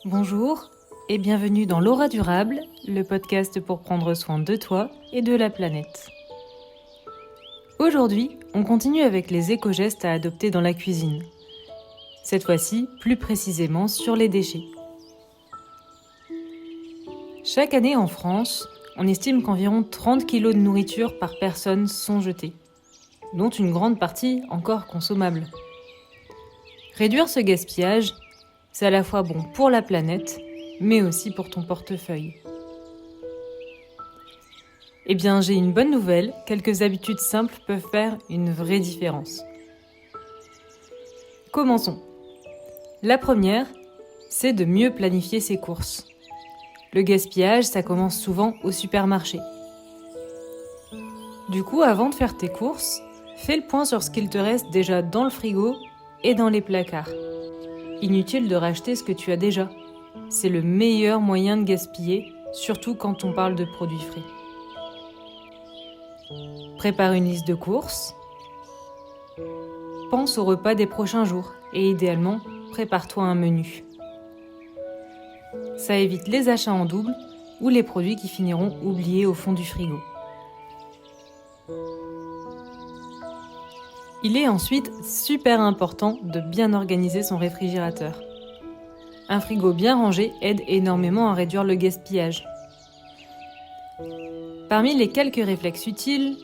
Bonjour et bienvenue dans l'Aura Durable, le podcast pour prendre soin de toi et de la planète. Aujourd'hui, on continue avec les éco-gestes à adopter dans la cuisine. Cette fois-ci, plus précisément sur les déchets. Chaque année en France, on estime qu'environ 30 kg de nourriture par personne sont jetés, dont une grande partie encore consommable. Réduire ce gaspillage, c'est à la fois bon pour la planète, mais aussi pour ton portefeuille. Eh bien, j'ai une bonne nouvelle, quelques habitudes simples peuvent faire une vraie différence. Commençons. La première, c'est de mieux planifier ses courses. Le gaspillage, ça commence souvent au supermarché. Du coup, avant de faire tes courses, fais le point sur ce qu'il te reste déjà dans le frigo et dans les placards. Inutile de racheter ce que tu as déjà. C'est le meilleur moyen de gaspiller, surtout quand on parle de produits frais. Prépare une liste de courses. Pense au repas des prochains jours et idéalement, prépare-toi un menu. Ça évite les achats en double ou les produits qui finiront oubliés au fond du frigo. Il est ensuite super important de bien organiser son réfrigérateur. Un frigo bien rangé aide énormément à réduire le gaspillage. Parmi les quelques réflexes utiles,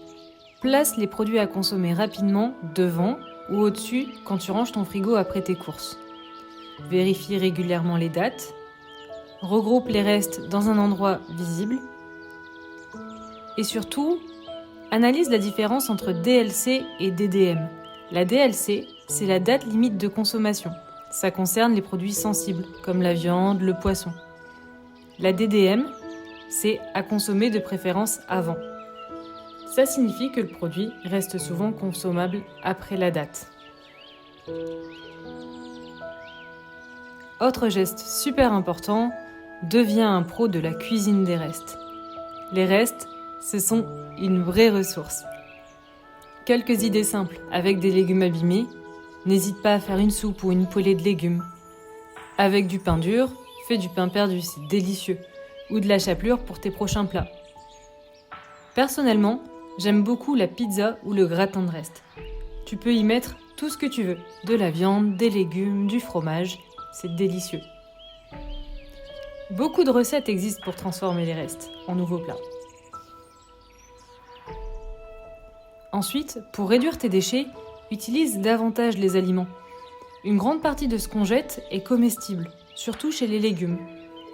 place les produits à consommer rapidement devant ou au-dessus quand tu ranges ton frigo après tes courses. Vérifie régulièrement les dates. Regroupe les restes dans un endroit visible. Et surtout, analyse la différence entre DLC et DDM. La DLC, c'est la date limite de consommation. Ça concerne les produits sensibles, comme la viande, le poisson. La DDM, c'est à consommer de préférence avant. Ça signifie que le produit reste souvent consommable après la date. Autre geste super important, deviens un pro de la cuisine des restes. Les restes, ce sont une vraie ressource. Quelques idées simples avec des légumes abîmés. N'hésite pas à faire une soupe ou une poêlée de légumes. Avec du pain dur, fais du pain perdu, c'est délicieux. Ou de la chapelure pour tes prochains plats. Personnellement, j'aime beaucoup la pizza ou le gratin de reste. Tu peux y mettre tout ce que tu veux. De la viande, des légumes, du fromage. C'est délicieux. Beaucoup de recettes existent pour transformer les restes en nouveaux plats. Ensuite, pour réduire tes déchets, utilise davantage les aliments. Une grande partie de ce qu'on jette est comestible, surtout chez les légumes.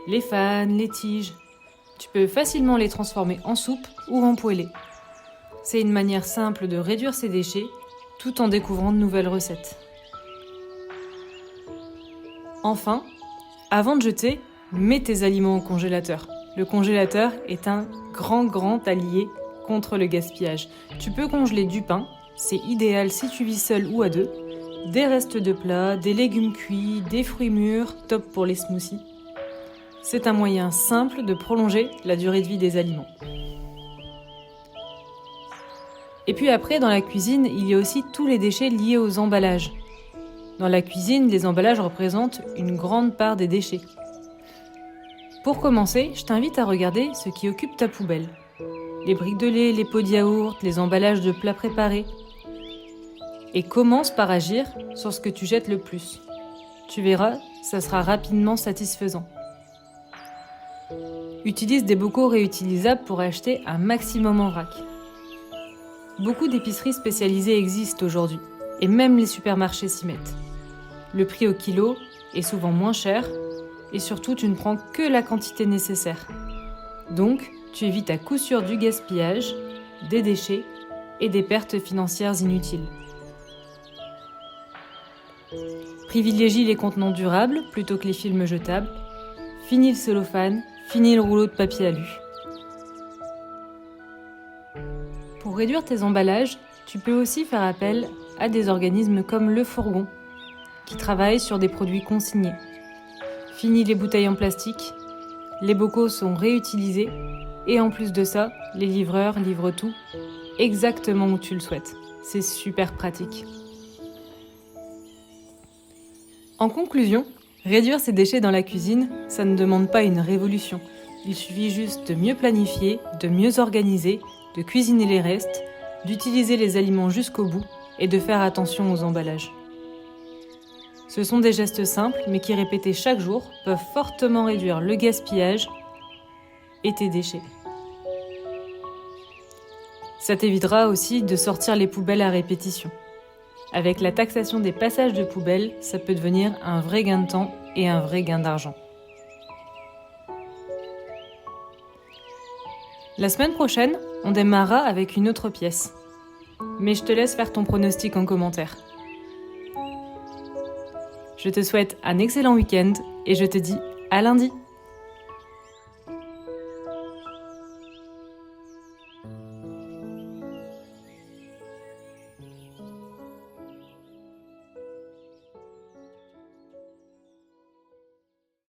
Les fanes, les tiges. Tu peux facilement les transformer en soupe ou en poêlée. C'est une manière simple de réduire ces déchets, tout en découvrant de nouvelles recettes. Enfin, avant de jeter, mets tes aliments au congélateur. Le congélateur est un grand allié contre le gaspillage. Tu peux congeler du pain, c'est idéal si tu vis seul ou à deux, des restes de plats, des légumes cuits, des fruits mûrs, top pour les smoothies. C'est un moyen simple de prolonger la durée de vie des aliments. Et puis après, dans la cuisine, il y a aussi tous les déchets liés aux emballages. Dans la cuisine, les emballages représentent une grande part des déchets. Pour commencer, je t'invite à regarder ce qui occupe ta poubelle. Les briques de lait, les pots de yaourt, les emballages de plats préparés. Et commence par agir sur ce que tu jettes le plus. Tu verras, ça sera rapidement satisfaisant. Utilise des bocaux réutilisables pour acheter un maximum en vrac. Beaucoup d'épiceries spécialisées existent aujourd'hui, et même les supermarchés s'y mettent. Le prix au kilo est souvent moins cher, et surtout tu ne prends que la quantité nécessaire. Donc, tu évites à coup sûr du gaspillage, des déchets et des pertes financières inutiles. Privilégie les contenants durables plutôt que les films jetables. Fini le cellophane, fini le rouleau de papier alu. Pour réduire tes emballages, tu peux aussi faire appel à des organismes comme Le Fourgon, qui travaillent sur des produits consignés. Fini les bouteilles en plastique, les bocaux sont réutilisés et en plus de ça, les livreurs livrent tout exactement où tu le souhaites. C'est super pratique. En conclusion, Réduire ses déchets dans la cuisine, ça ne demande pas une révolution. Il suffit juste de mieux planifier, de mieux organiser, de cuisiner les restes, d'utiliser les aliments jusqu'au bout et de faire attention aux emballages. Ce sont des gestes simples, mais qui répétés chaque jour peuvent fortement réduire le gaspillage et tes déchets. Ça t'évitera aussi de sortir les poubelles à répétition. Avec la taxation des passages de poubelles, ça peut devenir un vrai gain de temps et un vrai gain d'argent. La semaine prochaine, on démarrera avec une autre pièce. Mais je te laisse faire ton pronostic en commentaire. Je te souhaite un excellent week-end et je te dis à lundi.